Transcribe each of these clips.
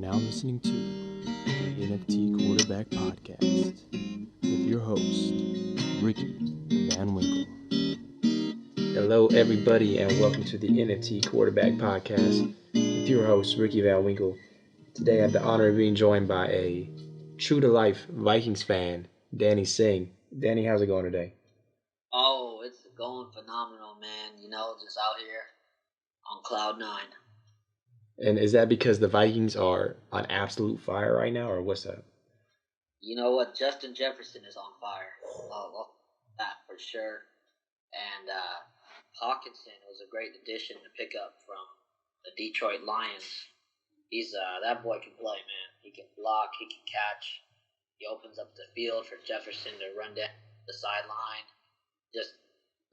now listening to the NFT Quarterback Podcast with your host, Riki Van Winkle. Hello, everybody, and welcome to the NFT Quarterback Podcast with your host, Riki Van Winkle. Today, I have the honor of being joined by a true-to-life Vikings fan, Danny Singh. Danny, how's it going today? Oh, it's going phenomenal, man. Just out here on cloud nine. And is that because the Vikings are on absolute fire right now, or what's up? You know what? Justin Jefferson is on fire. Oh, that for sure. And Hawkinson was a great addition to pick up from the Detroit Lions. He's that boy can play, man. He can block, he can catch. He opens up the field for Jefferson to run down the sideline. Just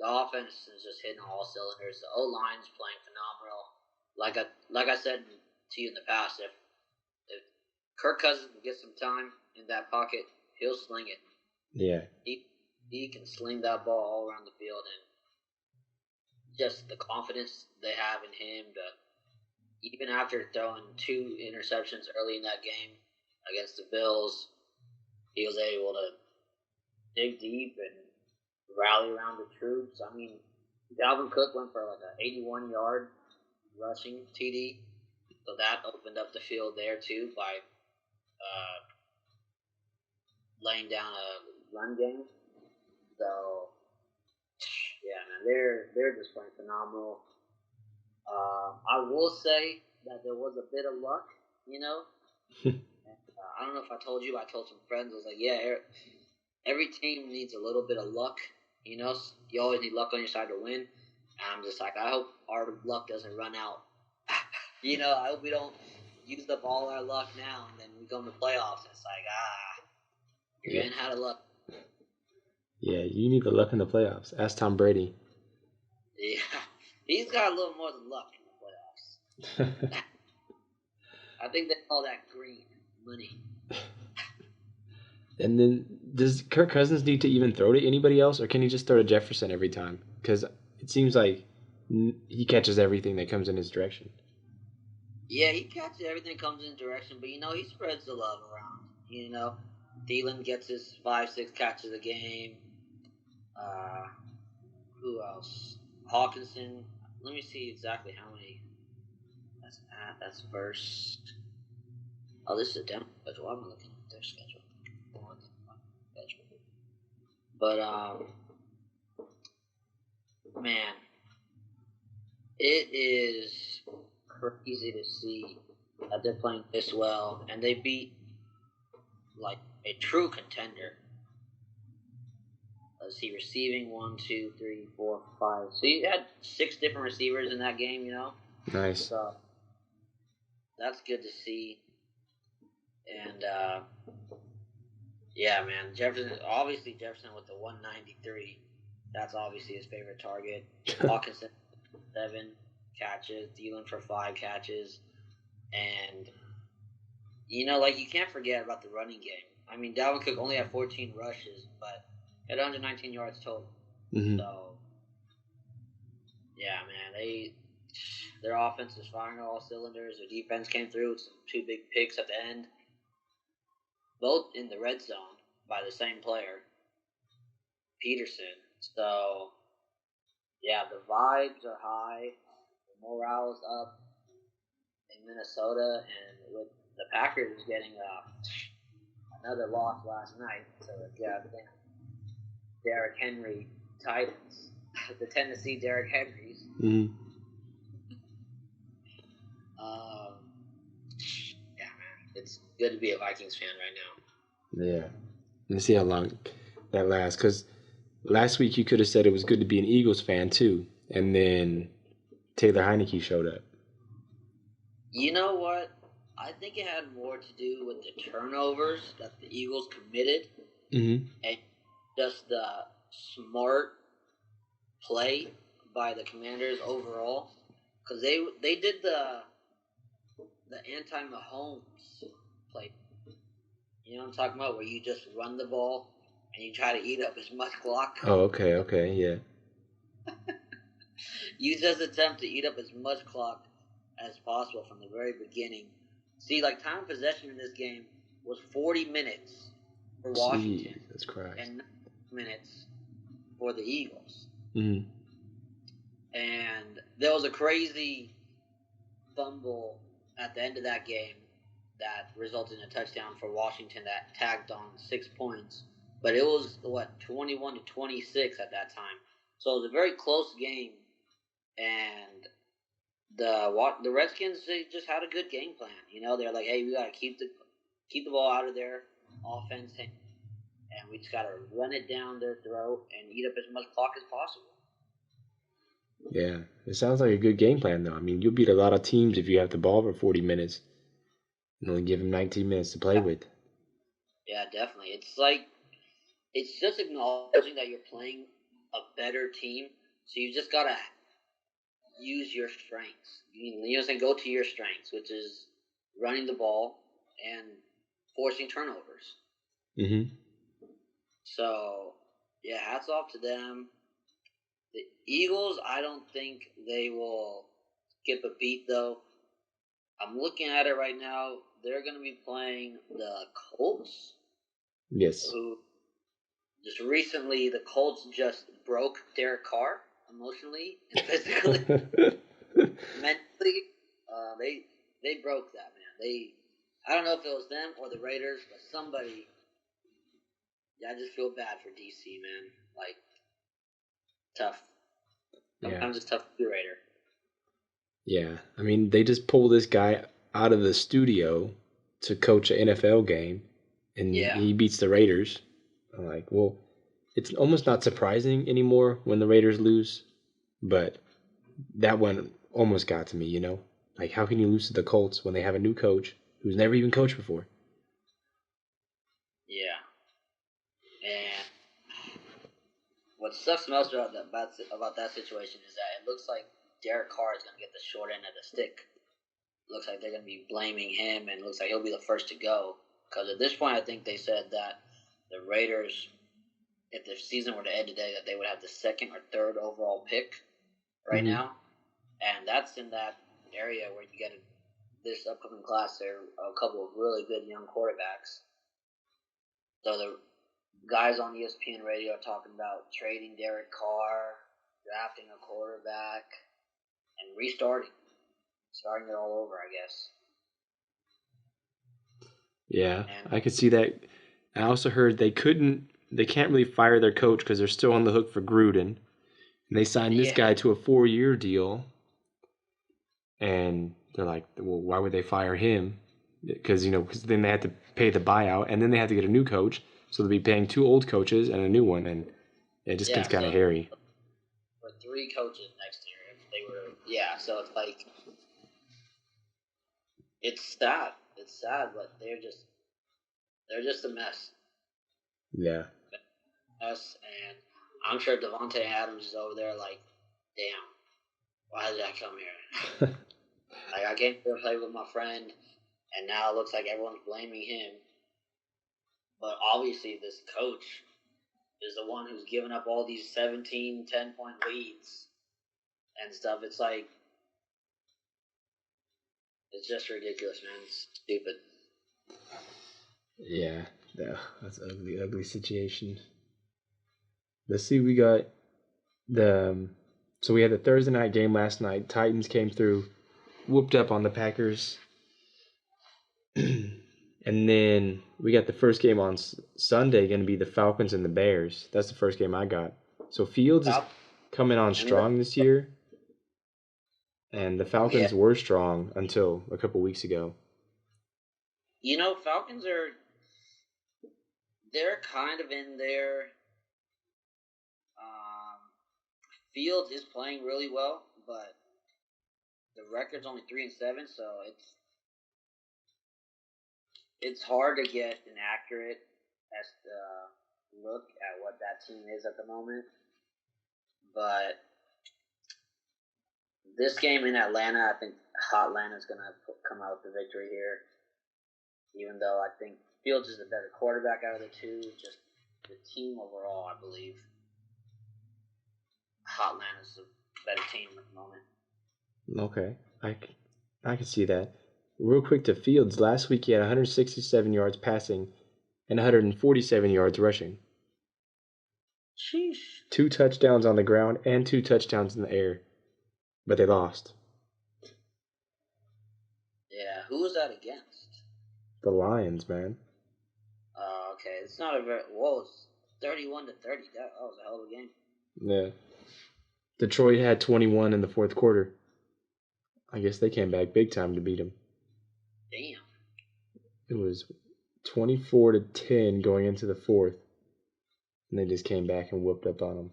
the offense is just hitting all cylinders. The O-line's playing phenomenal. Like I said to you in the past, if Kirk Cousins can get some time in that pocket, he'll sling it. Yeah. He can sling that ball all around the field, and just the confidence they have in him. Even after throwing 2 interceptions early in that game against the Bills, he was able to dig deep and rally around the troops. I mean, Dalvin Cook went for like an 81-yard rushing TD, so that opened up the field there too by laying down a run game. So yeah, man, they're just playing phenomenal. I will say that there was a bit of luck, I don't know if I told you, but I told some friends. I was like, yeah, every team needs a little bit of luck. You always need luck on your side to win. And I'm just like, I hope our luck doesn't run out. I hope we don't use up all our luck now, and then we go in the playoffs, and it's like, you're getting out of luck. Yeah, you need the luck in the playoffs. Ask Tom Brady. Yeah, he's got a little more than luck in the playoffs. I think they call that green money. And then, does Kirk Cousins need to even throw to anybody else, or can he just throw to Jefferson every time? Because it seems like he catches everything that comes in his direction. Yeah, he catches everything that comes in his direction, but, he spreads the love around, Thielen gets his 5-6 catches a game. Who else? Hawkinson. Let me see exactly how many. That's first. Oh, this is a demo schedule. I'm looking at their schedule. But man, it is crazy to see that they're playing this well, and they beat like a true contender. Let's see, receiving 1, 2, 3, 4, 5. So you had 6 different receivers in that game, Nice. So that's good to see. And yeah, man, Jefferson with the 193. That's obviously his favorite target. Hawkinson 7 catches, Thielen for 5 catches, and you can't forget about the running game. I mean, Dalvin Cook only had 14 rushes, but he had 119 yards total. Mm-hmm. So yeah, man, their offense is firing on all cylinders. Their defense came through with some 2 big picks at the end, both in the red zone by the same player, Peterson. So yeah, the vibes are high, the morale is up in Minnesota, and with the Packers getting another loss last night to the Derrick Henry Titans, the Tennessee Derrick Henrys. Mm-hmm. Yeah, man, it's good to be a Vikings fan right now. Yeah, let's see how long that lasts. Because last week you could have said it was good to be an Eagles fan too, and then Taylor Heineke showed up. You know what? I think it had more to do with the turnovers that the Eagles committed, mm-hmm. and just the smart play by the Commanders overall, because they did the anti-Mahomes play. You know what I'm talking about, where you just run the ball and you try to eat up as much clock. Oh, okay, yeah. You just attempt to eat up as much clock as possible from the very beginning, See, like time of possession in this game was 40 minutes for Washington Jesus Christ. and 9 minutes for the Eagles. Mm-hmm. And there was a crazy fumble at the end of that game that resulted in a touchdown for Washington that tagged on 6 points. But it was, 21-26 at that time. So it was a very close game. And the Redskins, they just had a good game plan. They're like, hey, we got to keep the ball out of their offense, and we just got to run it down their throat and eat up as much clock as possible. Yeah, it sounds like a good game plan, though. I mean, you'll beat a lot of teams if you have the ball for 40 minutes and only give them 19 minutes to play with. Yeah, definitely. It's just acknowledging that you're playing a better team, so you just got to use your strengths. Go to your strengths, which is running the ball and forcing turnovers. Mm-hmm. So, yeah, hats off to them. The Eagles, I don't think they will skip a beat, though. I'm looking at it right now. They're going to be playing the Colts. Yes. Who just recently, the Colts just broke Derek Carr emotionally and physically. Mentally, they broke that, man. I don't know if it was them or the Raiders, but somebody. Yeah, I just feel bad for DC, man. Like, tough. Sometimes it's tough to be a Raider. Yeah, I mean, they just pull this guy out of the studio to coach an NFL game, and he beats the Raiders. I'm like, well, it's almost not surprising anymore when the Raiders lose, but that one almost got to me, Like, how can you lose to the Colts when they have a new coach who's never even coached before? Yeah. And what sucks most about that situation is that it looks like Derek Carr is going to get the short end of the stick. Looks like they're going to be blaming him, and looks like he'll be the first to go. Because at this point, I think they said that the Raiders, if the season were to end today, that they would have the second or third overall pick right now. And that's in that area where you get this upcoming class. There are a couple of really good young quarterbacks. So the guys on ESPN radio are talking about trading Derek Carr, drafting a quarterback, and starting it all over, I guess. Yeah, I could see that. I also heard they can't really fire their coach because they're still on the hook for Gruden. And they signed this guy to a 4-year deal. And they're like, well, why would they fire him? Because then they had to pay the buyout, and then they had to get a new coach. So they'll be paying 2 old coaches and a new one, and it just gets kind of hairy. For 3 coaches next year, if they were, so it's like, it's sad. It's sad, but they're just a mess. Yeah. Us, and I'm sure Devontae Adams is over there like, damn, why did I come here? Like, I came here to play with my friend, and now it looks like everyone's blaming him. But obviously, this coach is the one who's given up all these 17, 10-point leads and stuff. It's like, it's just ridiculous, man. It's stupid. Yeah, that's ugly, ugly situation. Let's see, we got so we had the Thursday night game last night. Titans came through, whooped up on the Packers. And then we got the first game on Sunday, going to be the Falcons and the Bears. That's the first game I got. So Fields is coming on strong this year. And the Falcons were strong until a couple weeks ago. Falcons they're kind of in there. Fields is playing really well, but the record's only 3-7, so it's hard to get an accurate look at what that team is at the moment. But this game in Atlanta, I think Atlanta's going to come out with the victory here. Even though I think Fields is the better quarterback out of the two, just the team overall, I believe Atlanta's a better team at the moment. Okay, I can see that. Real quick to Fields. Last week he had 167 yards passing and 147 yards rushing. Sheesh. 2 touchdowns on the ground and 2 touchdowns in the air. But they lost. Yeah, who was that against? The Lions, man. Okay, it's not a very. Whoa, it's 31-30. That was a hell of a game. Yeah. Detroit had 21 in the fourth quarter. I guess they came back big time to beat them. Damn. It was 24-10 going into the fourth. And they just came back and whooped up on them.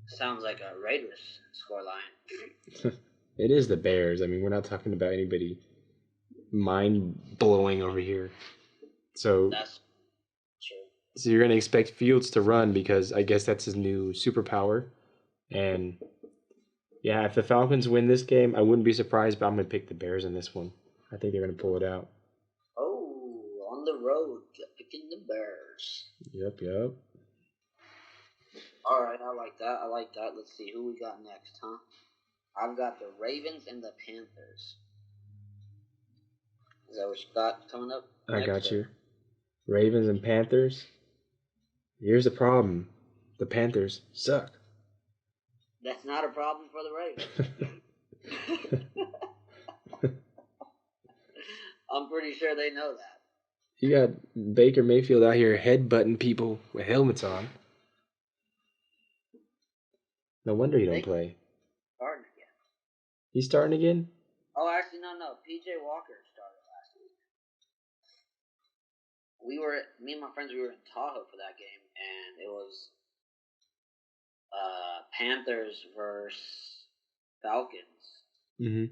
Sounds like a Raiders scoreline. It is the Bears. I mean, we're not talking about anybody mind-blowing over here. So That's true. So you're going to expect Fields to run because I guess that's his new superpower. And yeah, if the Falcons win this game, I wouldn't be surprised, but I'm going to pick the Bears in this one. I think they're going to pull it out. Oh, on the road, picking the Bears. Yep. All right, I like that. Let's see who we got next, huh? I've got the Ravens and the Panthers. Is that what you got coming up? I got you. Ravens and Panthers. Here's the problem. The Panthers suck. That's not a problem for the Ravens. I'm pretty sure they know that. You got Baker Mayfield out here headbutting people with helmets on. No wonder he don't play. Starting again. He's starting again? Oh, actually, no. P.J. Walker started last week. Me and my friends, we were in Tahoe for that game, and it was Panthers versus Falcons. Mm-hmm.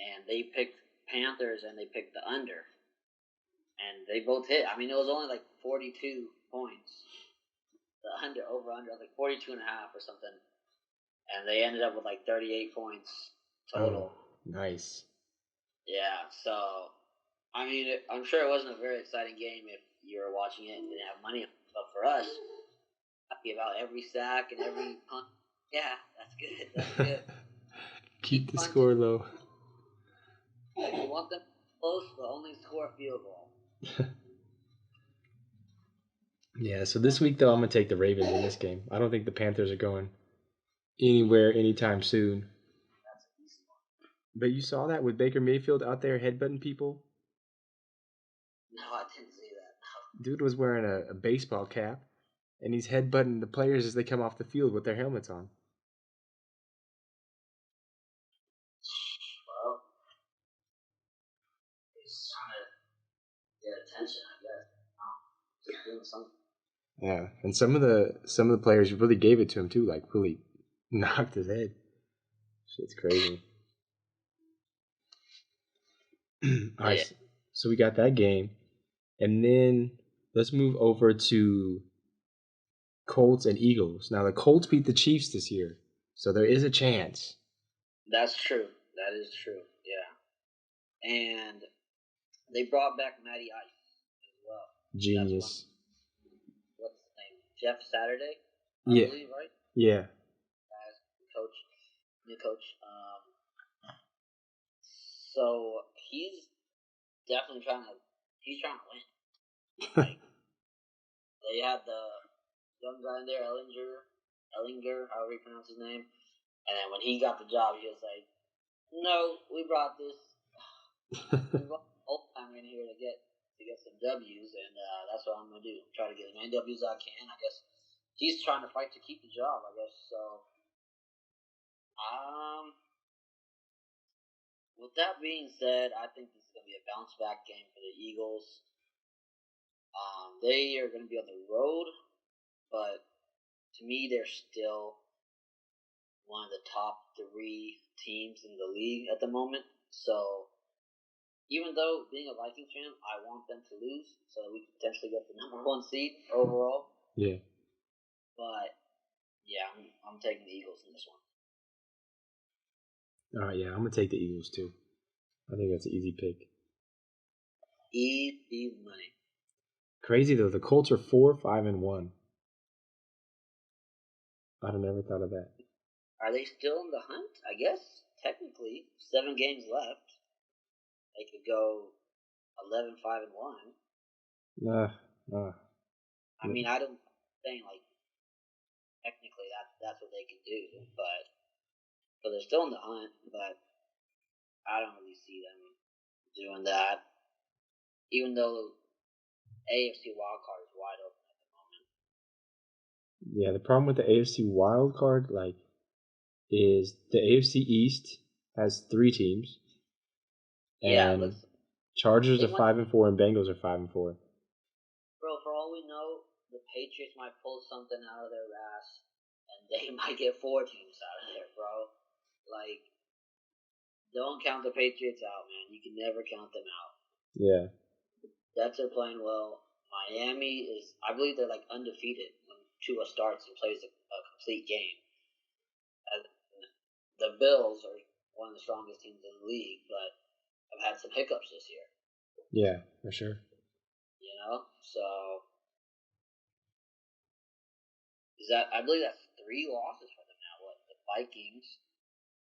And they picked Panthers, and they picked the under. And they both hit. I mean, it was only like 42 points. The over-under, like 42 and a half or something. And they ended up with like 38 points total. Oh, nice. Yeah, so, I mean, I'm sure it wasn't a very exciting game if you were watching it and didn't have money. But for us, happy about every sack and every punt. Yeah, that's good. Keep the score low. If you want them close, but only score a field goal. Yeah, so this week, though, I'm going to take the Ravens in this game. I don't think the Panthers are going anywhere anytime soon. That's an easy one. But you saw that with Baker Mayfield out there headbutting people? No, I didn't see that. No. Dude was wearing a baseball cap, and he's headbutting the players as they come off the field with their helmets on. Well, he's trying to get attention, I guess. Just doing something. Yeah, and some of the players really gave it to him too, like really knocked his head. Shit's crazy. All right, so we got that game, and then let's move over to Colts and Eagles. Now the Colts beat the Chiefs this year, so there is a chance. That's true. That is true. Yeah, and they brought back Matty Ice as well. Genius. What's his name? Jeff Saturday. I believe, right? Yeah. As new coach. So he's definitely trying to win. Like, they had the young guy in there, Ellinger, however you pronounce his name. And then when he got the job, he was like, "No, we brought this old timer in here to get some W's, and that's what I'm gonna do. Try to get as many W's as I can. I guess he's trying to fight to keep the job. I guess so. With that being said, I think this is gonna be a bounce back game for the Eagles. They are gonna be on the road, but to me, they're still one of the top 3 teams in the league at the moment. So, even though being a Vikings fan, I want them to lose so that we can potentially get the number 1 seed overall. Yeah. But yeah, I'm taking the Eagles in this one. All right, yeah, I'm gonna take the Eagles too. I think that's an easy pick. Easy money. Crazy though, the Colts are 4-5-1. I'd have never thought of that. Are they still in the hunt? I guess. technically 7 games left. They could go 11-5-1. I mean, I don't think like technically that's what they can do, but they're still in the hunt. But I don't really see them doing that, even though AFC wildcard is wide open at the moment. Yeah, the problem with the AFC wildcard, is the AFC East has 3 teams. And Chargers are 5-4 and Bengals are 5-4. Bro, for all we know, the Patriots might pull something out of their ass, and they might get 4 teams out of there, bro. Like, don't count the Patriots out, man. You can never count them out. Yeah. Jets are playing well. Miami is, I believe they're like undefeated when Tua starts and plays a complete game. The Bills are one of the strongest teams in the league, but have had some hiccups this year. Yeah, for sure. You know, so I believe that's 3 losses for them now. What, the Vikings,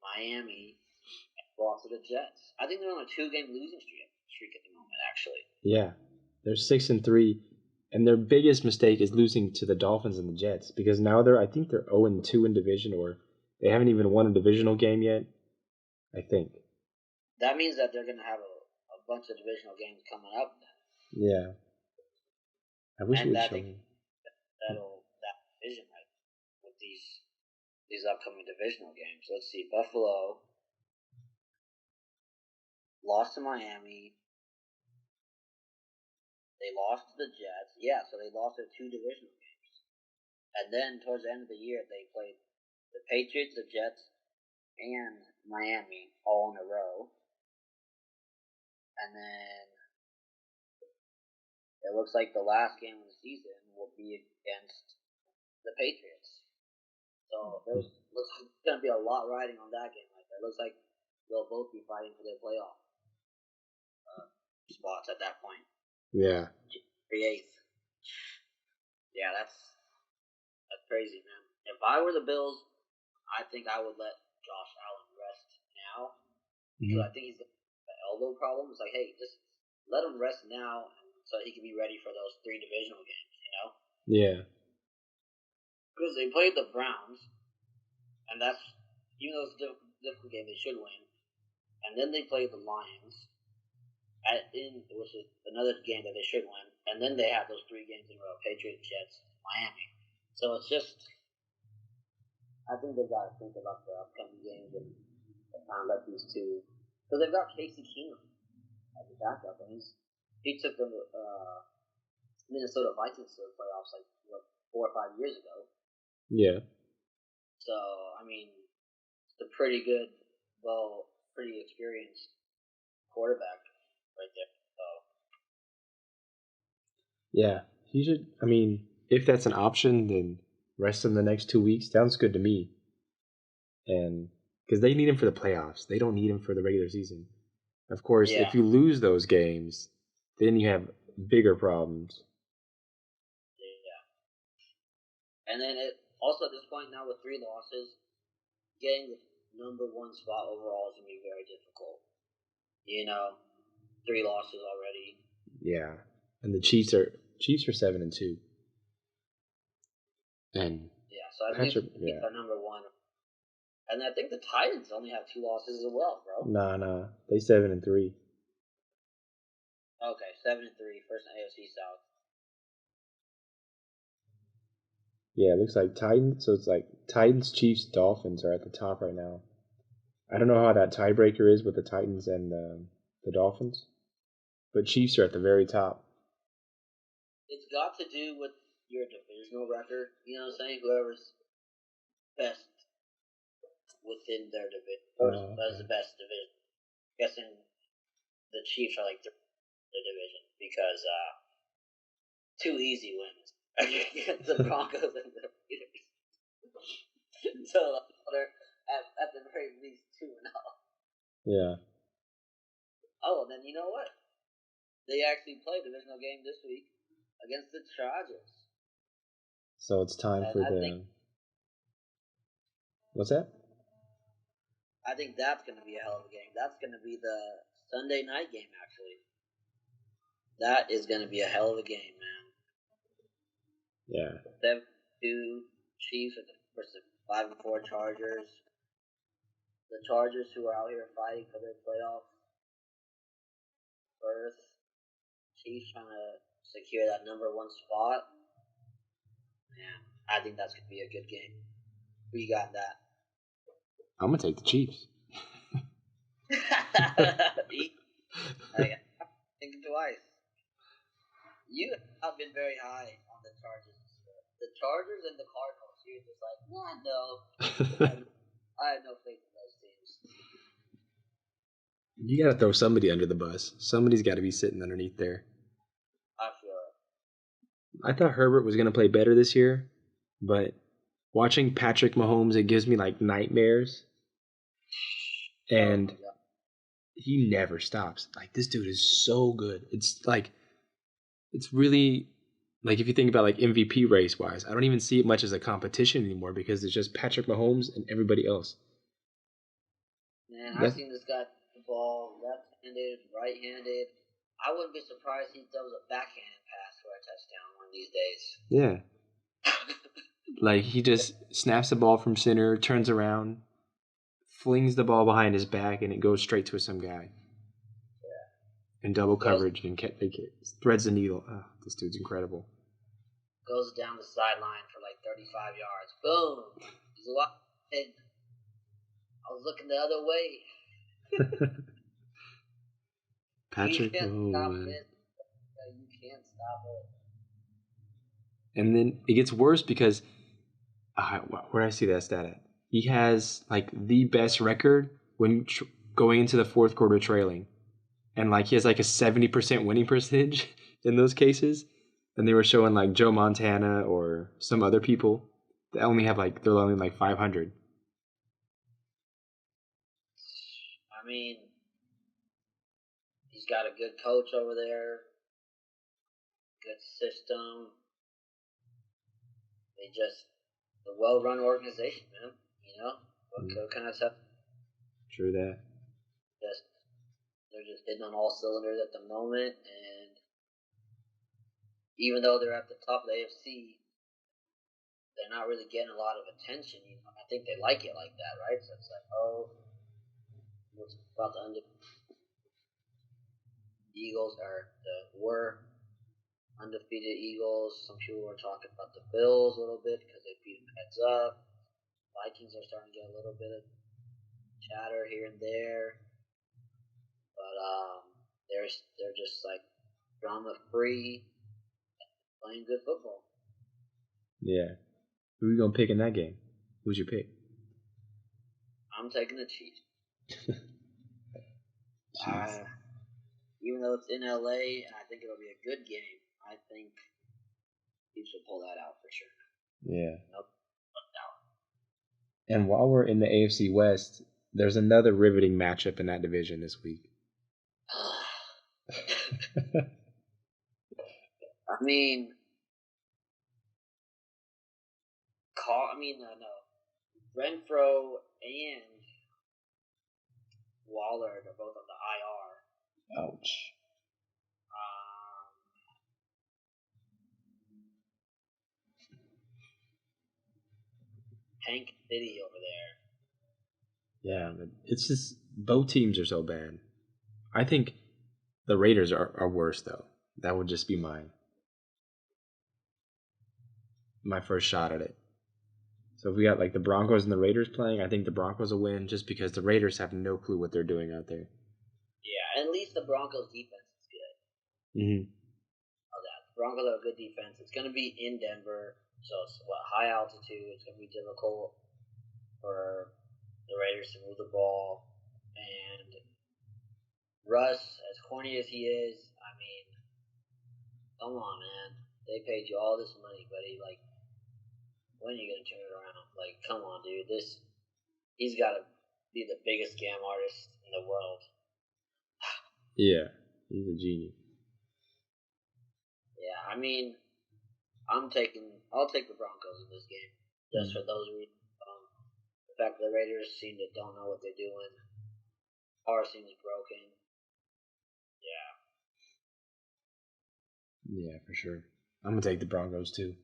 Miami, and lost to the Jets. I think they're on a 2-game losing streak at the moment, actually. Yeah, they're 6-3, and their biggest mistake is losing to the Dolphins and the Jets, because now I think they're 0-2 in division, or they haven't even won a divisional game yet. I think that means that they're going to have a bunch of divisional games coming up then. Yeah, I wish it would show me that division right with these upcoming divisional games. Let's see, Buffalo lost to Miami. They lost to the Jets. Yeah, so they lost their 2 divisional games. And then towards the end of the year, they played the Patriots, the Jets, and Miami all in a row. And then it looks like the last game of the season will be against the Patriots. So there's looks like there's going to be a lot riding on that game. Like that. It looks like they'll both be fighting for their playoff spots at that point. Yeah. 8th. Yeah, that's crazy, man. If I were the Bills, I think I would let Josh Allen rest now. Because I think he's got an elbow problem. It's like, hey, just let him rest now so he can be ready for those 3 divisional games, you know? Yeah. Because they played the Browns, and that's, even though it's a difficult game, they should win. And then they played the Lions, which is another game that they should win. And then they have those 3 games in a row, Patriots, Jets, Miami. So it's just, I think they've got to think about the upcoming games and kind of let these 2, because they've got Casey Keenum as a backup, and he took the Minnesota Vikings to the playoffs 4 or 5 years ago. Yeah. So I mean, it's a pretty good, pretty experienced quarterback right there. So yeah, he should. I mean, if that's an option, then rest him the next 2 weeks. Sounds good to me. And because they need him for the playoffs, they don't need him for the regular season. Of course, if you lose those games, then you have bigger problems. Yeah. And then also at this point now with 3 losses, getting the number 1 spot overall is going to be very difficult. You know, 3 losses already. Yeah. And the Chiefs are 7-2. And yeah, so I think Chiefs are number 1. And I think the Titans only have 2 losses as well, bro. Nah. They 7-3. Okay, 7-3, first in AFC South. Yeah, it looks like Titans. So it's like Titans, Chiefs, Dolphins are at the top right now. I don't know how that tiebreaker is with the Titans and the Dolphins, but Chiefs are at the very top. It's got to do with your divisional record. You know what I'm saying? Whoever's best within their division. That's the best division. I'm guessing the Chiefs are like the division because 2 easy wins against the Broncos and the Raiders. So they're at the very least 2-0. Yeah. Oh, and then you know what? They actually played a divisional game this week against the Chargers. So it's time for the. What's that? I think that's going to be a hell of a game. That's going to be the Sunday night game, actually. That is going to be a hell of a game, man. Yeah. 7-2 Chiefs versus 5-4 Chargers. The Chargers, who are out here fighting for their playoff berth. Chiefs trying to secure that number 1 spot. Man, I think that's going to be a good game. Who you got in that? I'm going to take the Chiefs. Think twice. You have been very high on the Chargers. The Chargers and the Cardinals. You're just like, no. I have no faith in those teams. You got to throw somebody under the bus. Somebody's got to be sitting underneath there. I feel it. I thought Herbert was going to play better this year, but watching Patrick Mahomes, it gives me like nightmares. And he never stops. Like, this dude is so good. It's like, it's really, like, if you think about like MVP race wise, I don't even see it much as a competition anymore because it's just Patrick Mahomes and everybody else. Man, I've seen this guy the ball left-handed, right-handed. I wouldn't be surprised he throws a backhand pass for a touchdown one of these days. Yeah. Like, he just snaps the ball from center, turns around, flings the ball behind his back, and it goes straight to some guy. Yeah. In double coverage, and threads the needle. Oh, this dude's incredible. Goes down the sideline for like 35 yards. Boom! He's walking. I was looking the other way. Patrick, you can't stop it. You can't stop it. And then it gets worse because where did I see that stat at? He has like the best record when going into the fourth quarter trailing, and like he has like a 70% winning percentage in those cases. And they were showing like Joe Montana or some other people that only have like they're only like 500. I mean, he's got a good coach over there, good system. A well-run organization, man. You know, what kind of stuff? True that. They're just hitting on all cylinders at the moment, and even though they're at the top of the AFC, they're not really getting a lot of attention. You know, I think they like it like that, right? So it's like, what's about the Eagles were undefeated Eagles. Some people were talking about the Bills a little bit because they beat them heads up. Vikings are starting to get a little bit of chatter here and there, but they're just like drama free, playing good football. Yeah. Who are you gonna pick in that game? Who's your pick? I'm taking the Chiefs. Even though it's in LA, and I think it'll be a good game, I think Chiefs will pull that out for sure. Yeah. Nope. And while we're in the AFC West, there's another riveting matchup in that division this week. I mean, Renfro and Waller are both on the IR. Ouch. Tank City over there. Yeah, but it's just both teams are so bad. I think the Raiders are worse though. That would just be my first shot at it. So if we got like the Broncos and the Raiders playing, I think the Broncos will win just because the Raiders have no clue what they're doing out there. Yeah, at least the Broncos defense is good. Mm-hmm. The Broncos have a good defense. It's going to be in Denver, so it's high altitude. It's going to be difficult for the Raiders to move the ball. And Russ, as corny as he is, I mean, come on, man. They paid you all this money, buddy. Like, when are you going to turn it around? Like, come on, dude. He's got to be the biggest scam artist in the world. Yeah, he's a genius. Yeah, I mean, I'll take the Broncos in this game just for those reasons. fact the Raiders don't know what they're doing. Our seems broken. Yeah, for sure. I'm gonna take the Broncos too.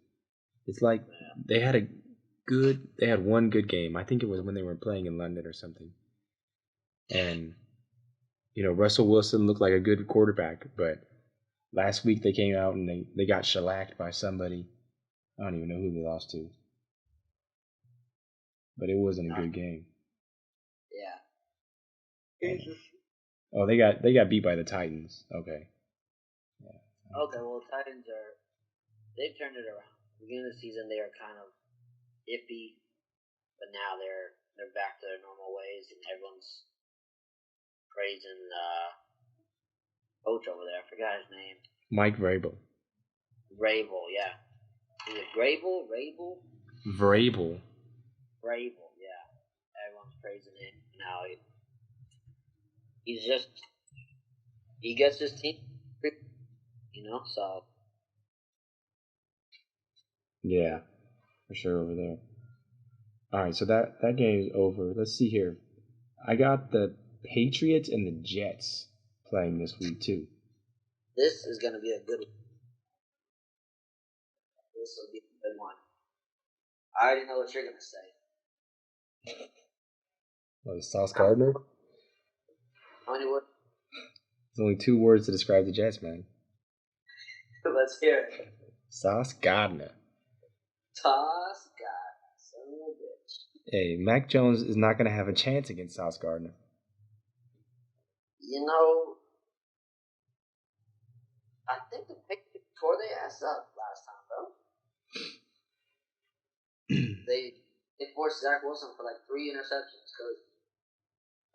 It's like they had one good game. I think it was when they were playing in London or something. And Russell Wilson looked like a good quarterback, but last week they came out and they got shellacked by somebody. I don't even know who they lost to. But it wasn't a good game. Yeah. Oh, they got beat by the Titans. Okay. Yeah. Okay, well, Titans they've turned it around. Beginning of the season, they are kind of iffy, but now they're back to their normal ways, and everyone's praising coach over there. I forgot his name. Mike Vrabel. Vrabel, yeah. Is it Vrabel? Vrabel, yeah. Everyone's praising him now. He gets his team, so. Yeah, for sure over there. All right, so that game is over. Let's see here. I got the Patriots and the Jets playing this week too. This is going to be a good one. This will be a good one. I already know what you're going to say. What, Sauce Gardner? How many words? There's only 2 words to describe the Jets, man. Let's hear it. Sauce Gardner. Sauce Gardner, son of a bitch. Hey, Mac Jones is not going to have a chance against Sauce Gardner. I think the Patriots tore their ass up last time, though. They forced Zach Wilson for like 3 interceptions because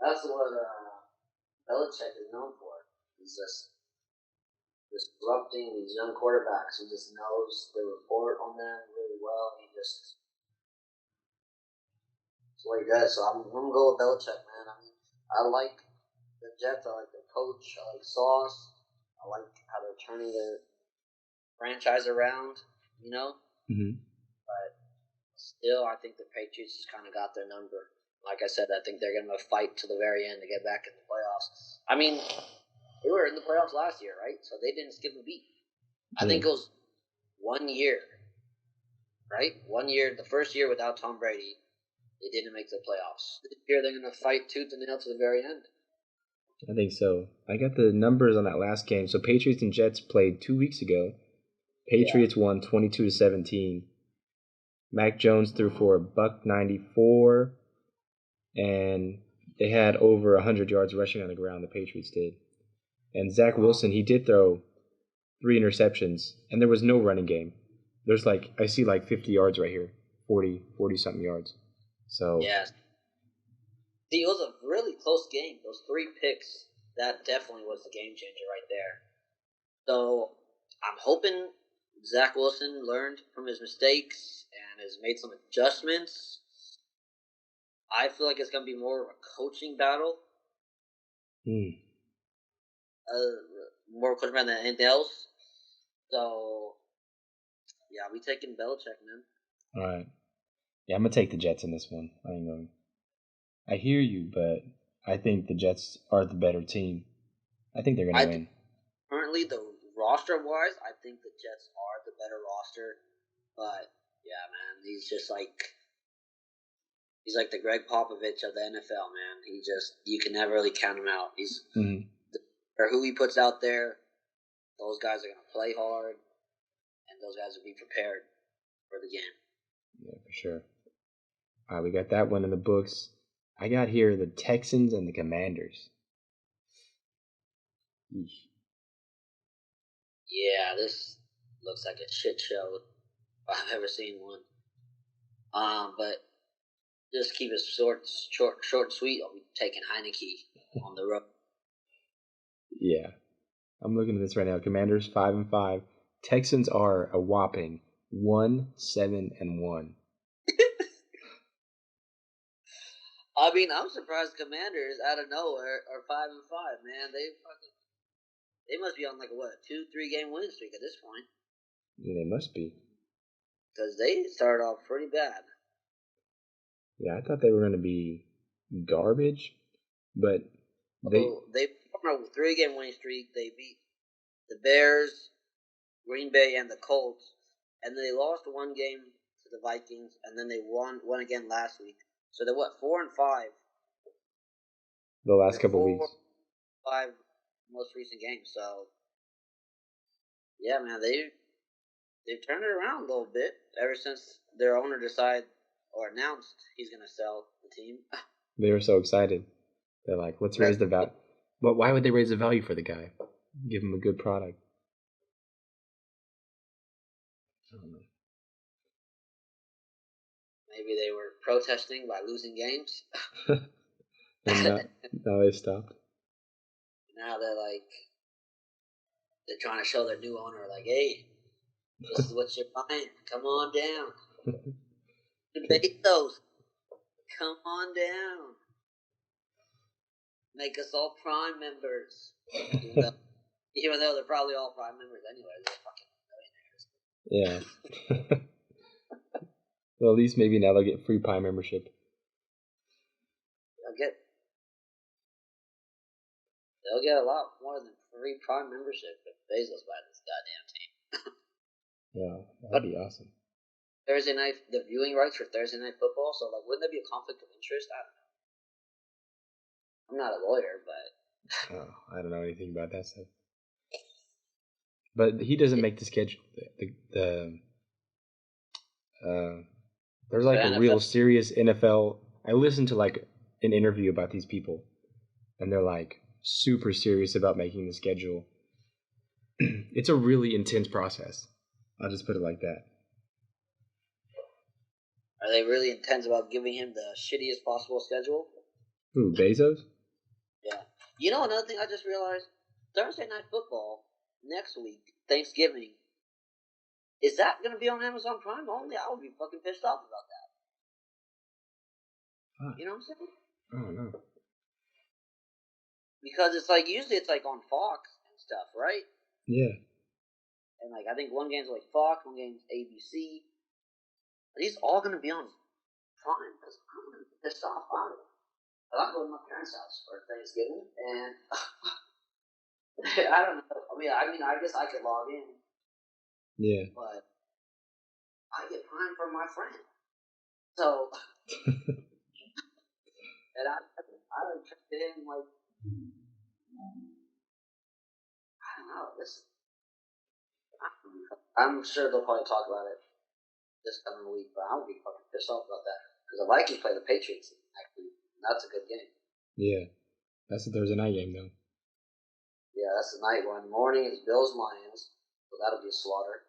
that's what Belichick is known for. He's just disrupting these young quarterbacks. He just knows the report on them really well. That's what he does. So I'm going to go with Belichick, man. I mean, I like the Jets. I like the coach. I like Sauce. I like how they're turning their franchise around, Mm-hmm. But still, I think the Patriots just kind of got their number. Like I said, I think they're going to fight to the very end to get back in the playoffs. I mean, they were in the playoffs last year, right? So they didn't skip a beat. I think it was 1 year, right? 1 year, the first year without Tom Brady, they didn't make the playoffs. This year, they're going to fight tooth and nail to the very end. I think so. I got the numbers on that last game. So Patriots and Jets played 2 weeks ago. Patriots won 22-17. Mac Jones threw for $194, and they had over 100 yards rushing on the ground. The Patriots did. And Zach Wilson, he did throw 3 interceptions, and there was no running game. There's I see 50 yards right here, 40 something yards. So yes. See, it was a really close game. Those 3 picks, that definitely was the game changer right there. So I'm hoping Zach Wilson learned from his mistakes and has made some adjustments. I feel like it's going to be more of a coaching battle. More coaching battle than anything else. So, yeah, we taking Belichick, man. All right. Yeah, I'm going to take the Jets in this one. I hear you, but I think the Jets are the better team. I think they're going to win. Currently, the roster-wise, I think the Jets are the better roster. But, yeah, man, he's like the Greg Popovich of the NFL, man. You can never really count him out. Or who he puts out there, those guys are going to play hard, and those guys will be prepared for the game. Yeah, for sure. All right, we got that one in the books. I got here the Texans and the Commanders. Eesh. Yeah, this looks like a shit show if I've ever seen one. But just keep it short and sweet. I'll be taking Heineke on the road. Yeah, I'm looking at this right now. Commanders 5-5. Texans are a whopping 1-7-1. I mean, I'm surprised Commanders out of nowhere are 5-5. Man, they must be on a 2-3 game win streak at this point. Yeah, they must be. Because they started off pretty bad. Yeah, I thought they were going to be garbage, but they on a 3-game winning streak. They beat the Bears, Green Bay, and the Colts, and they lost one game to the Vikings, and then they won again last week. So they're 4-5. The last couple weeks. 5 most recent games. So yeah, man, they've turned it around a little bit ever since their owner decided or announced he's going to sell the team. They were so excited. They're like, let's raise the value. But why would they raise the value for the guy? Give him a good product. I don't know. Maybe they were protesting by losing games. And now they stopped. Now they're trying to show their new owner, like, hey, this is what you're buying. Come on down. Debate those. Come on down. Make us all Prime members. Even though they're probably all Prime members anyway. They're fucking millionaires. Yeah. Well, at least maybe now they'll get free Prime membership. They'll get a lot more than free Prime membership if Bezos buys this goddamn team. Yeah, that'd be awesome. Thursday night, the viewing rights for Thursday Night Football. So, wouldn't there be a conflict of interest? I don't know. I'm not a lawyer, but I don't know anything about that stuff. But he doesn't make the schedule. There's a real serious NFL. I listened to an interview about these people, and they're super serious about making the schedule. It's a really intense process. I'll just put it like that. Are they really intense about giving him the shittiest possible schedule? Who, Bezos? Yeah. You know, another thing I just realized? Thursday Night Football, next week, Thanksgiving, is that going to be on Amazon Prime only? I would be fucking pissed off about that. Huh. You know what I'm saying? I don't know. Because it's usually it's on Fox and stuff, right? Yeah. And I think one game's Fox, one game's ABC. Are these all going to be on Prime? Because I'm going to be pissed off about it. I'm going to my parents' house for Thanksgiving, and I don't know. I mean, I guess I could log in. Yeah. But I get Prime from my friend. So, and I checked in, I don't know. I'm sure they'll probably talk about it this coming week, but I would be fucking pissed off about that. Because the Vikings play the Patriots, actually. That's a good game. Yeah. That's a Thursday night game, though. Yeah, that's the night one. Morning is Bills-Lions, so that'll be a slaughter.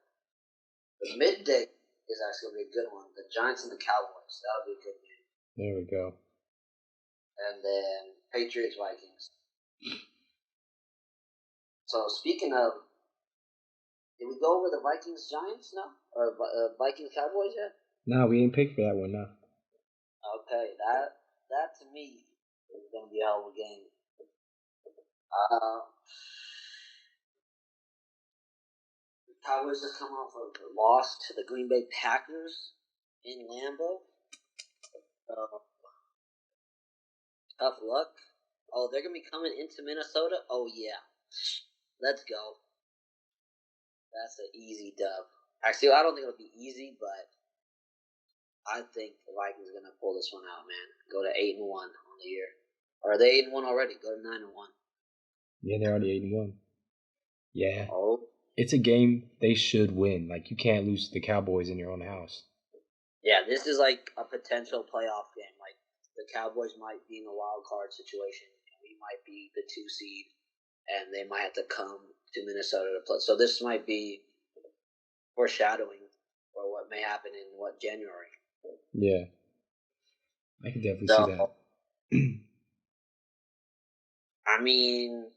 The midday is actually going to be a good one. The Giants and the Cowboys, that'll be a good game. There we go. And then Patriots-Vikings. So speaking of, did we go over the Vikings-Giants now? Or Vikings-Cowboys yet? No, we ain't picked for that one, no. Okay, that to me is going to be a hell of a game. The Cowboys just come off of a loss to the Green Bay Packers in Lambeau. Tough luck. Oh, they're going to be coming into Minnesota? Oh, yeah. Let's go. That's an easy dub. Actually, I don't think it'll be easy, but I think the Vikings are going to pull this one out, man. Go to 8-1 on the year. Or are they 8-1 already? Go to 9-1. Yeah, they're already 8-1. Yeah. Oh. It's a game they should win. You can't lose to the Cowboys in your own house. Yeah, this is a potential playoff game. The Cowboys might be in a wild card situation, and we might be the 2 seed, and they might have to come to Minnesota to play. So this might be foreshadowing for what may happen in January. Yeah, I can definitely see that. I mean,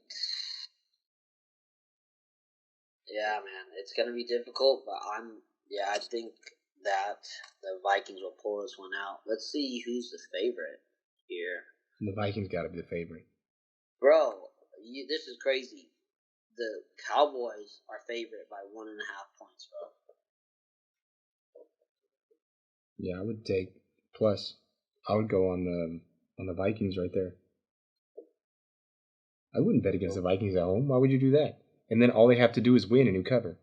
yeah, man, it's gonna be difficult, but I think that the Vikings will pull this one out. Let's see who's the favorite here. The Vikings got to be the favorite. Bro, this is crazy. The Cowboys are favorite by 1.5 points, bro. Yeah, I would take plus I would go on the Vikings right there. I wouldn't bet against the Vikings at home. Why would you do that? And then all they have to do is win and you cover.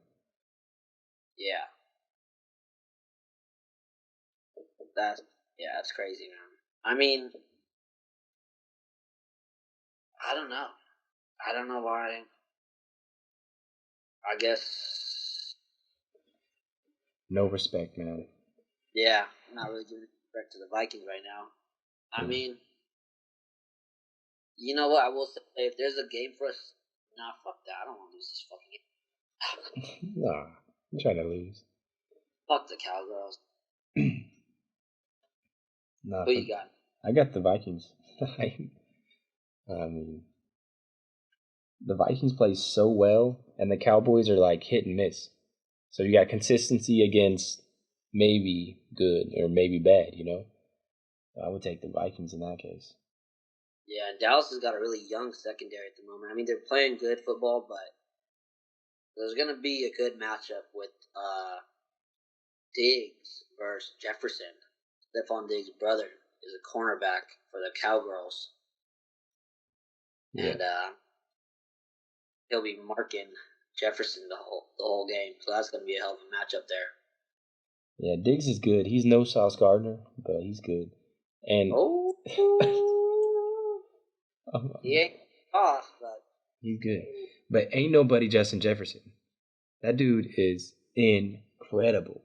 Yeah. That's crazy, man. I mean, I don't know. I don't know why. I guess. No respect, man. Yeah, I'm not really giving respect to the Vikings right now. I mean, you know what? I will say, if there's a game for us, nah, fuck that. I don't want to lose this fucking game. Nah, I'm trying to lose. Fuck the Cowgirls. Nah, Who you got? I got the Vikings. I mean, the Vikings play so well, and the Cowboys are like hit and miss. So you got consistency against maybe good or maybe bad, you know? I would take the Vikings in that case. Yeah, and Dallas has got a really young secondary at the moment. I mean, they're playing good football, but there's going to be a good matchup with Diggs versus Jefferson. Stephon Diggs' brother is a cornerback for the Cowgirls. Yeah. And he'll be marking Jefferson the whole game. So that's going to be a hell of a matchup there. Yeah, Diggs is good. He's no Sauce Gardner, but he's good. And he ain't off, but he's good. But ain't nobody Justin Jefferson. That dude is incredible.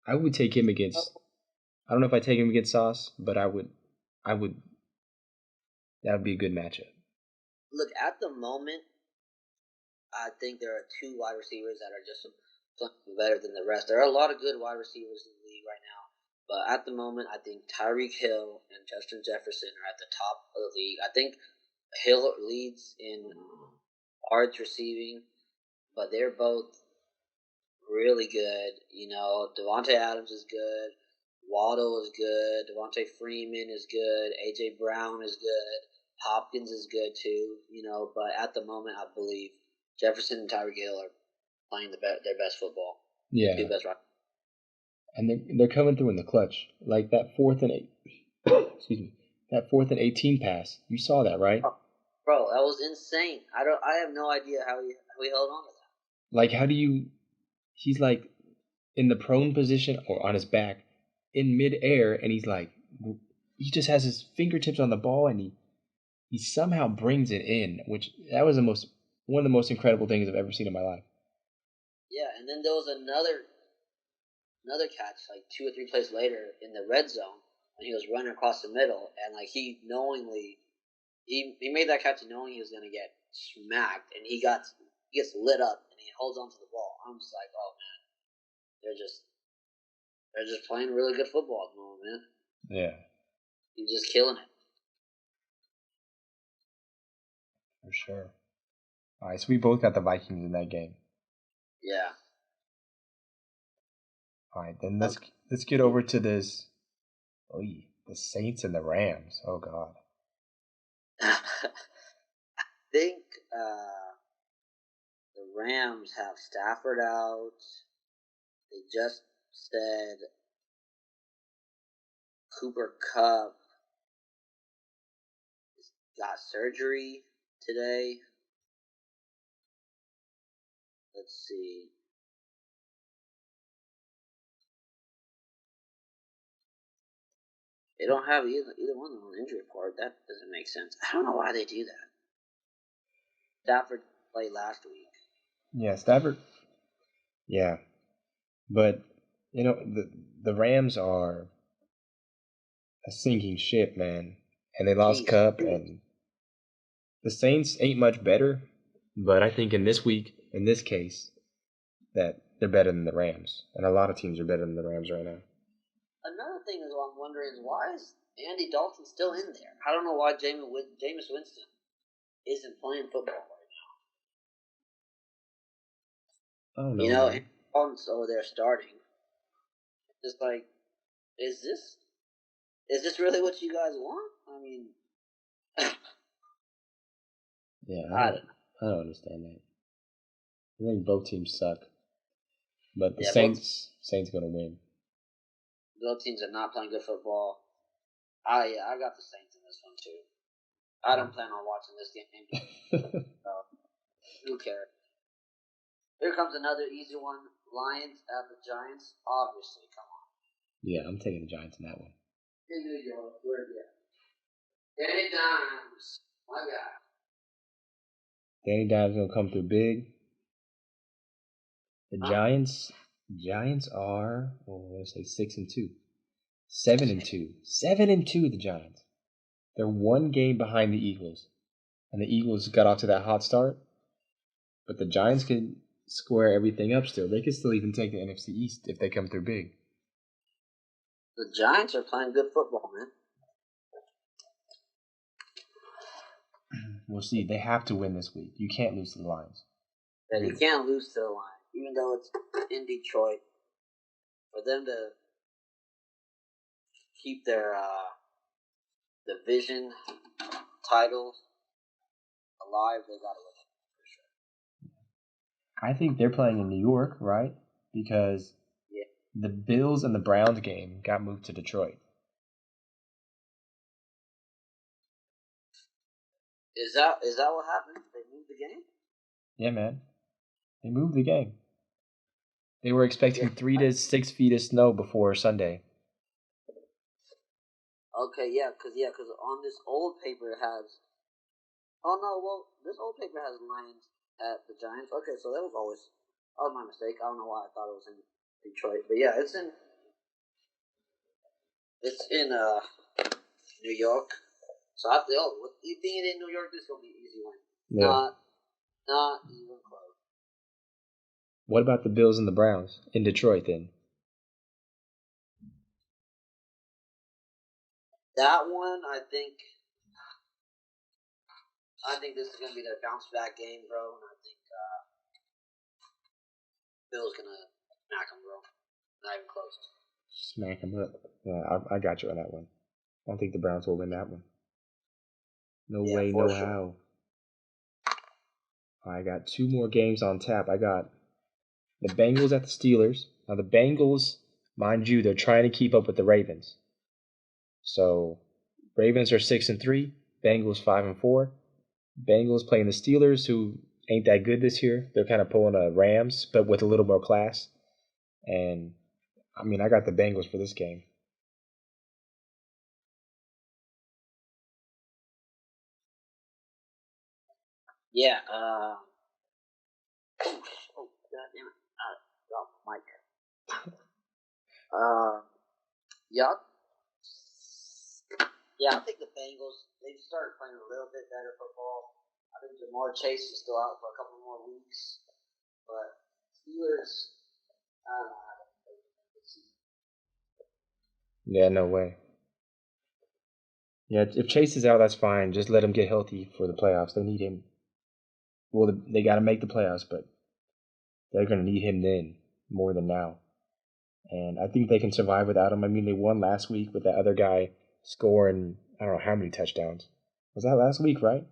I would take him against. I don't know if I take him against Sauce, but I would. That would be a good matchup. Look, at the moment, I think there are two wide receivers that are just better than the rest. There are a lot of good wide receivers in the league right now, but at the moment, I think Tyreek Hill and Justin Jefferson are at the top of the league. I think Hill leads in yards receiving, but they're both really good. You know, Devontae Adams is good. Waddle is good. Devontae Freeman is good. A.J. Brown is good. Hopkins is good too. You know, but at the moment, I believe Jefferson and Tyreek Hill are playing their best football. Yeah. Two best right. And they're coming through in the clutch. Like that 4th and 8. Excuse me. That 4th and 18 pass. You saw that, right? Bro, that was insane. I have no idea how he held on to that. Like, how do you? He's like in the prone position or on his back in midair, and he just has his fingertips on the ball, and he somehow brings it in, which that was one of the most incredible things I've ever seen in my life. Yeah, and then there was another catch like 2 or 3 plays later in the red zone when he was running across the middle, and like he knowingly he made that catch knowing he was gonna get smacked, and he gets lit up and he holds onto the ball. I'm just like, oh man, they're just playing really good football at the moment, man. Yeah, He's just killing it. For sure. All right, so we both got the Vikings in that game. Yeah. All right, then let's get over to this. Oh, the Saints and the Rams. Oh God. I think the Rams have Stafford out. They just said Cooper Kupp got surgery today. Let's see. They don't have either one of them on the injury report. That doesn't make sense. I don't know why they do that. Stafford played last week. Yeah, Stafford. Yeah, but you know the Rams are a sinking ship, man, and they lost Kupp, and the Saints ain't much better. But I think in this case, that they're better than the Rams, and a lot of teams are better than the Rams right now. Another thing is what I'm wondering is why is Andy Dalton still in there? I don't know why Jameis Winston isn't playing football right now. Oh no, you know, man. Dalton's over there starting. Just like, is this really what you guys want? I mean, yeah, I don't understand that. I think both teams suck, but the Saints gonna win. Both teams are not playing good football. I got the Saints in this one too. I don't plan on watching this game. Who cares? Here comes another easy one. Lions at the Giants. Obviously, come on. Yeah, I'm taking the Giants in that one. In New York, where are you at? Danny Dimes. My God. Danny Dimes gonna come through big. The Giants are, let's say 6-2. 7-2. 7-2, the Giants. They're one game behind the Eagles. And the Eagles got off to that hot start. But the Giants could square everything up still. They could still even take the NFC East if they come through big. The Giants are playing good football, man. We'll see. They have to win this week. You can't lose to the Lions. Yeah, you can't lose to the Lions, even though it's in Detroit. For them to keep their division title alive, they got to win it for sure. I think they're playing in New York, right? Because the Bills and the Browns game got moved to Detroit. Is that what happened? They moved the game? Yeah, man. They moved the game. They were expecting 3 to 6 feet of snow before Sunday. Okay, because on this old paper it has. Oh no, well this old paper has Lions at the Giants. Okay, so that was my mistake. I don't know why I thought it was in Detroit, but yeah, it's in New York. So you think it in New York? This is gonna be an easy one. Yeah. Not even close. What about the Bills and the Browns in Detroit then? That one, I think this is gonna be their bounce back game, bro. And I think Bill's gonna smack them, bro. Not even close. Smack them up. Yeah, I got you on that one. I don't think the Browns will win that one. No way, no how. I got 2 more games on tap. I got the Bengals at the Steelers. Now the Bengals, mind you, they're trying to keep up with the Ravens. So Ravens are 6-3, Bengals 5-4. Bengals playing the Steelers, who ain't that good this year. They're kind of pulling a Rams, but with a little more class. And I mean, I got the Bengals for this game. Yeah. Oh, God damn it! Drop the mic. Yeah. Yeah, I think the Bengals. They've started playing a little bit better football. I think Jamar Chase is still out for a couple more weeks, but Steelers. I don't know how to play this season. Yeah, no way. Yeah, if Chase is out, that's fine. Just let him get healthy for the playoffs. They need him. Well, they got to make the playoffs, but they're going to need him then more than now. And I think they can survive without him. I mean, they won last week with that other guy scoring, I don't know how many touchdowns. Was that last week, right?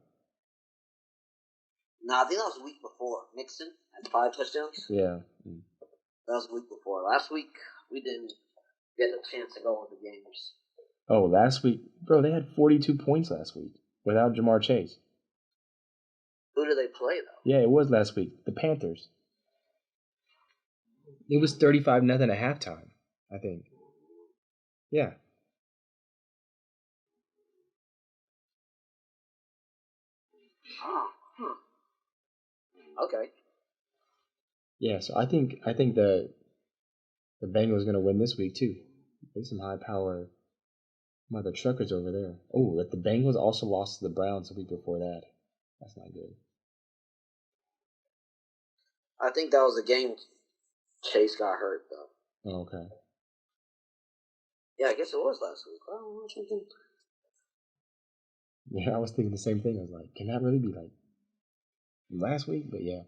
No, I think that was the week before. Mixon had 5 touchdowns. Yeah. That was the week before. Last week, we didn't get a chance to go with the games. Oh, last week? Bro, they had 42 points last week without Jamar Chase. Who did they play, though? Yeah, it was last week. The Panthers. It was 35-0 at halftime, I think. Yeah. Oh, okay. Yeah, so I think the Bengals going to win this week too. There's some high power mother truckers over there. Oh, but the Bengals also lost to the Browns the week before that. That's not good. I think that was the game Chase got hurt, though. Oh, okay. Yeah, I guess it was last week. I don't know something. Yeah, I was thinking the same thing. I was like, can that really be like last week? But yeah,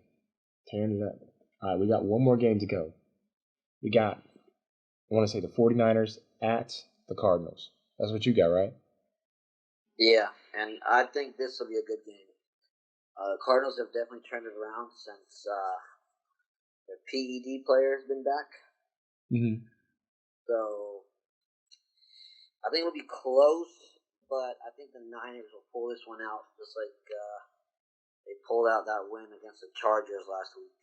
tearing it up. All right, we got one more game to go. We got, I want to say the 49ers at the Cardinals. That's what you got, right? Yeah, and I think this will be a good game. Cardinals have definitely turned it around since their PED player has been back. Mm-hmm. So I think it'll be close, but I think the Niners will pull this one out, just like they pulled out that win against the Chargers last week.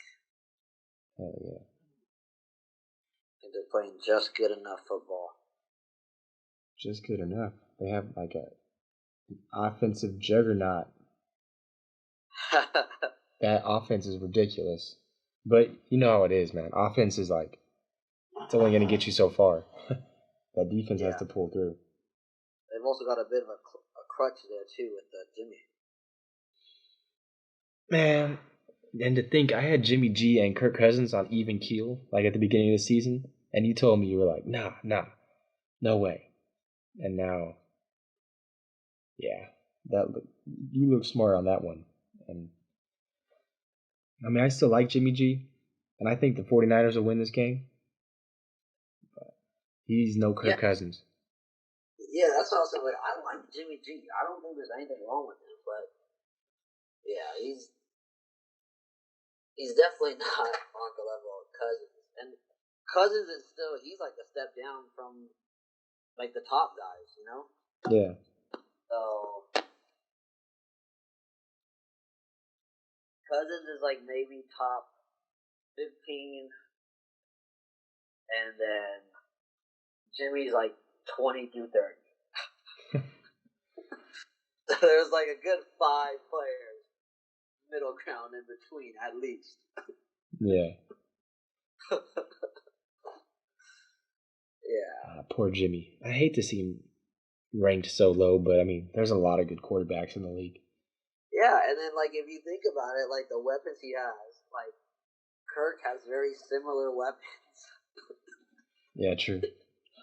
Hell yeah. I think they're playing just good enough football. Just good enough. They have like an offensive juggernaut. That offense is ridiculous. But you know how it is, man. Offense is like, it's only going to get you so far. That defense has to pull through. They've also got a bit of a crutch there, too, with Jimmy. Man, and to think, I had Jimmy G and Kirk Cousins on even keel, like at the beginning of the season, and you told me, you were like, nah, no way. And now, yeah, you look smart on that one. And I mean, I still like Jimmy G, and I think the 49ers will win this game. But he's no Kirk Cousins. Yeah, that's what I was saying. Like, I like Jimmy G. I don't think there's anything wrong with him, but yeah, he's definitely not on the level of Cousins. And Cousins is still, he's like a step down from like the top guys, you know? Yeah. So Cousins is like maybe top 15, and then Jimmy's like 20 through 30. There's like a good 5 players middle ground in between at least. Yeah. Yeah. Poor Jimmy. I hate to see him ranked so low, but I mean, there's a lot of good quarterbacks in the league. Yeah, and then like if you think about it, like the weapons he has, like Kirk has very similar weapons. Yeah, true.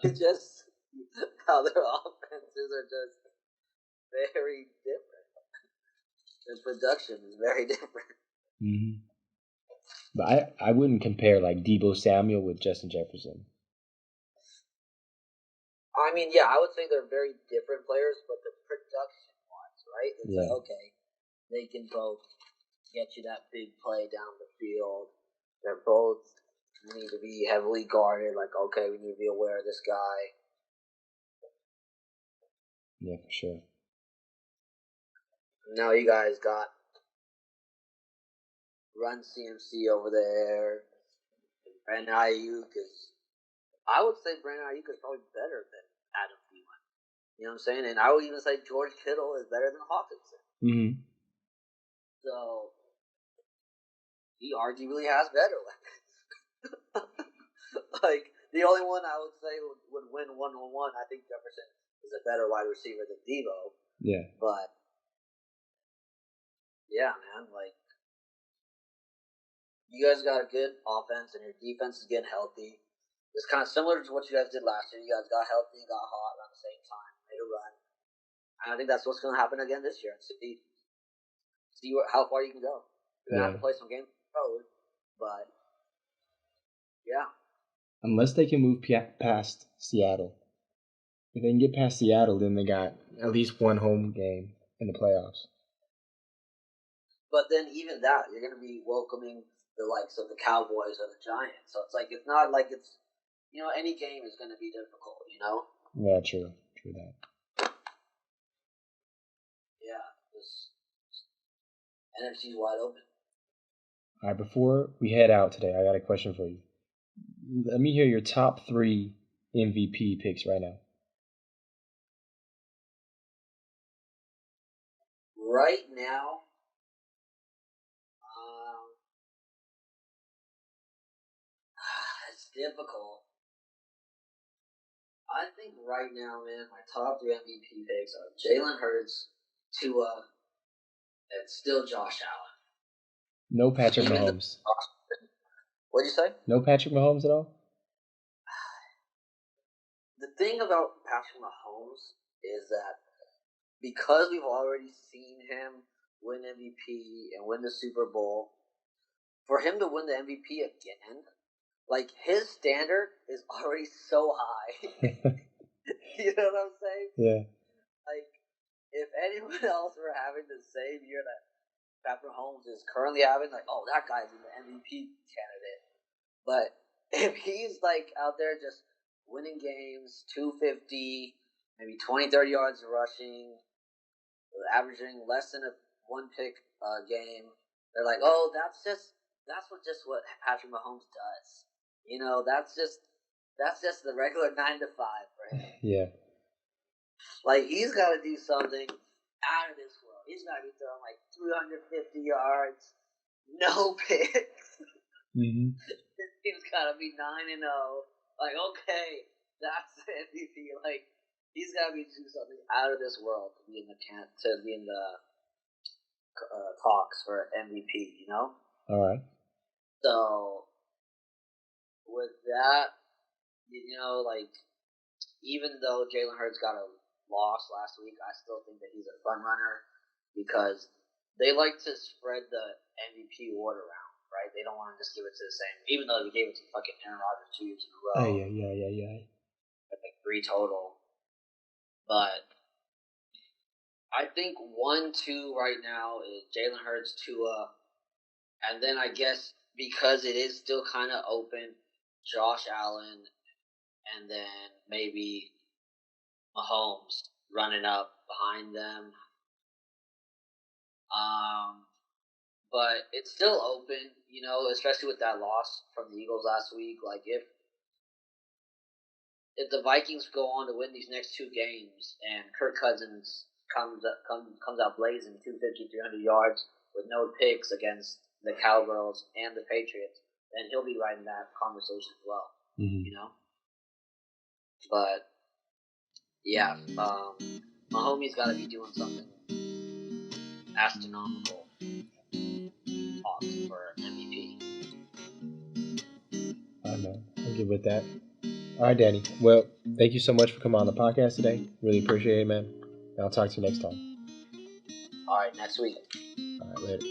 It's just how their offenses are just very different. The production is very different. Mm-hmm. But I wouldn't compare like Deebo Samuel with Justin Jefferson. I mean, yeah, I would say they're very different players, but the production-wise, right? It's like, okay, they can both get you that big play down the field. They're both need to be heavily guarded. Like, okay, we need to be aware of this guy. Yeah, for sure. Now you guys got Run CMC over there. Brandon Ayuk is, I would say Brandon Ayuk is probably better than Adam Thielen. You know what I'm saying? And I would even say George Kittle is better than Hawkinson. Mm-hmm. So he arguably has better weapons. Like the only one I would say would win 1-on-1. I think Jefferson is a better wide receiver than Deebo. Yeah. But yeah, man, like you guys got a good offense and your defense is getting healthy. It's kind of similar to what you guys did last year. You guys got healthy, got hot around the same time, made a run. And I think that's what's going to happen again this year. See how far you can go. You're going to have to play some games on the road, but yeah. Unless they can move past Seattle. If they can get past Seattle, then they got at least one home game in the playoffs. But then even that, you're going to be welcoming the likes of the Cowboys or the Giants. So it's like, it's not like it's, you know, any game is going to be difficult, you know? Yeah, true. True that. Yeah, this NFC's wide open. All right, before we head out today, I got a question for you. Let me hear your top 3 MVP picks right now. Right now, it's difficult. I think right now, man, my top 3 MVP picks are Jalen Hurts, Tua, and still Josh Allen. No Patrick Mahomes. What'd you say? No Patrick Mahomes at all? The thing about Patrick Mahomes is that because we've already seen him win MVP and win the Super Bowl, for him to win the MVP again, like his standard is already so high. You know what I'm saying? Yeah. Like, if anyone else were having the same year that Patrick Mahomes is currently having, like, oh, that guy's an MVP candidate. But if he's like out there just winning games, 250, maybe 20, 30 yards of rushing, averaging less than a one pick game. They're like, oh, that's what Patrick Mahomes does. You know, that's just the regular 9 to 5 for him. Yeah. Like, he's got to do something out of this world. He's got to be throwing like 350 yards, no picks. Mm-hmm. This team's got to be 9-0. Like, okay, that's the MVP. Like, he's got to be doing something out of this world to be in the talks for MVP. You know. All right. So with that, you know, like, even though Jalen Hurts got a loss last week, I still think that he's a front runner because they like to spread the MVP award around, right? They don't want to just give it to the same, even though they gave it to fucking Aaron Rodgers 2 years in a row. Yeah. Like 3 total. But I think 1-2 right now is Jalen Hurts, Tua, and then I guess because it is still kind of open, Josh Allen, and then maybe Mahomes running up behind them. But it's still open, you know, especially with that loss from the Eagles last week. Like, if the Vikings go on to win these next 2 games and Kirk Cousins comes out blazing 250, 300 yards with no picks against the Cowgirls and the Patriots, then he'll be right in that conversation as well, you know? But, yeah, Mahomes got to be doing something astronomical for MVP. I know. I'll get with that. All right, Danny. Well, thank you so much for coming on the podcast today. Really appreciate it, man. And I'll talk to you next time. All right, next week. All right, later.